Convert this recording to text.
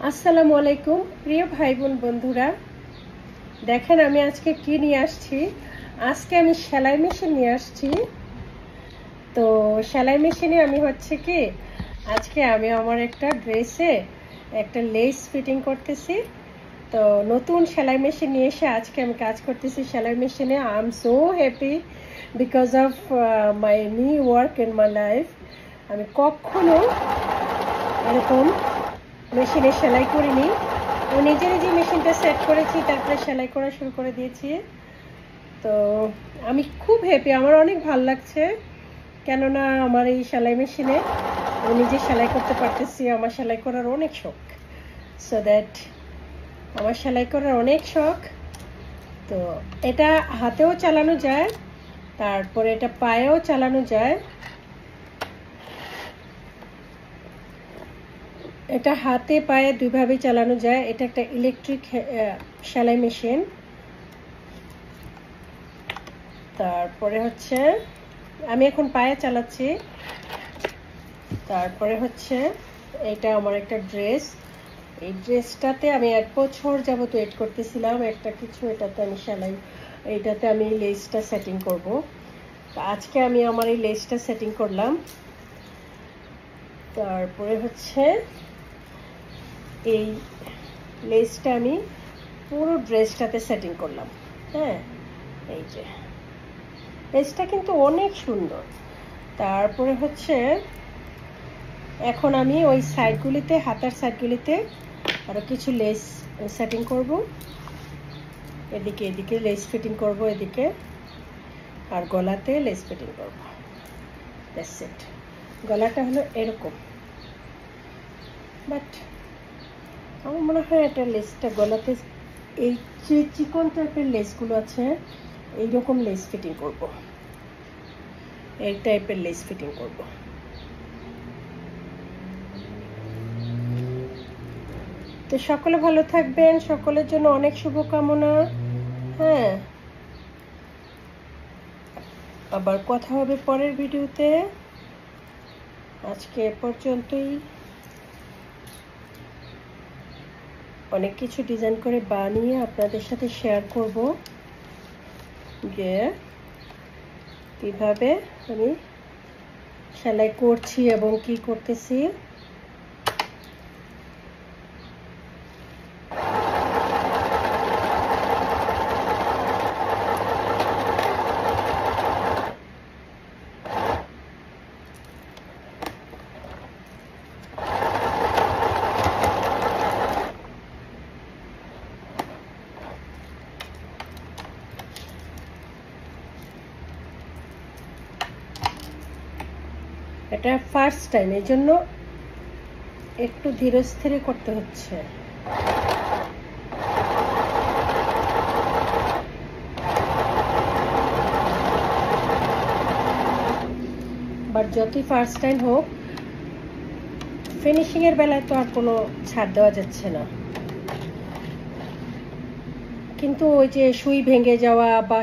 আসসালামু আলাইকুম প্রিয় ভাই বোন বন্ধুরা, দেখেন আমি আজকে কি নিয়ে আসছি। আজকে আমি সেলাই মেশিন নিয়ে আসছি। তো সেলাই মেশিনে আমি হচ্ছে কি আজকে আমি আমার একটা ড্রেসে একটা লেস ফিটিং করতেছি। তো নতুন সেলাই মেশিন নিয়ে এসে আজকে আমি কাজ করতেছি সেলাই মেশিনে। I am so happy because of my new work in my life. আমি কখনো এরকম মেশিনে সেলাই করিনি। আমি নিজে নিজে মেশিনটা সেট করেছি, তারপরে সেলাই করা শুরু করে দিয়েছি। তো আমি খুব হ্যাপি, আমার অনেক ভালো লাগছে, কেননা আমার এই সেলাই মেশিনে আমি নিজে সেলাই করতে পারতেছি। আমার সেলাই করার অনেক শখ, সো দ্যাট আমার সেলাই করার অনেক শখ। তো এটা হাতেও চালানো যায়, তারপরে এটা পায়েও চালানো যায়। এটা হাতে পায়ে দুইভাবেই চালানো যায়। এটা একটা ইলেকট্রিক সেলাই মেশিন। তারপরে হচ্ছে আমি এখন পায়ে চালাচ্ছি। তারপরে হচ্ছে এটা আমার একটা ড্রেস। এই ড্রেসটাতে আমি 1 বছর যাবত ওয়েট করতেছিলাম একটা কিছু, এটাতে আমি সেলাই, এইটাতে আমি লেসটা সেটিং করব। তো আজকে আমি আমার এই লেসটা সেটিং করলাম। তারপরে হচ্ছে এই লেসটা আমি পুরো ড্রেসটাতে সেটিং করলাম। হ্যাঁ, এই যে লেসটা কিন্তু অনেক সুন্দর। তারপরে হচ্ছে এখন আমি ওই সাইডগুলিতে, হাতার সাইডগুলিতে আরো কিছু লেস সেটিং করব। এদিকে লেস ফিটিং করব, এদিকে আর গলাতে লেস ফিটিং করব। That's it. গলাটা হলো এরকম, বাট আমার মনে হয় এটা লেসটা গলাতে এই যে চিকন টাইপের লেসগুলো আছে এইরকম লেস ফিটিং করব, এই টাইপের লেস ফিটিং করব। তো সকলে ভালো থাকবেন, সকলের জন্য অনেক শুভকামনা। হ্যাঁ, আবার কথা হবে পরের ভিডিওতে। আজকে এ পর্যন্তই। অনেক কিছু ডিজাইন করে বানিয়ে আপনাদের সাথে শেয়ার করব যে কিভাবে আমি সেলাই করছি এবং কি করতেছি। এটা ফার্স্ট টাইম, এই জন্য একটু ধীরে স্থিরে করতে হচ্ছে। বাট যতই ফার্স্ট টাইম হোক, ফিনিশিং এর বেলায় তো আর কোনো ছাড় দেওয়া যাচ্ছে না। কিন্তু ওই যে সুই ভেঙে যাওয়া বা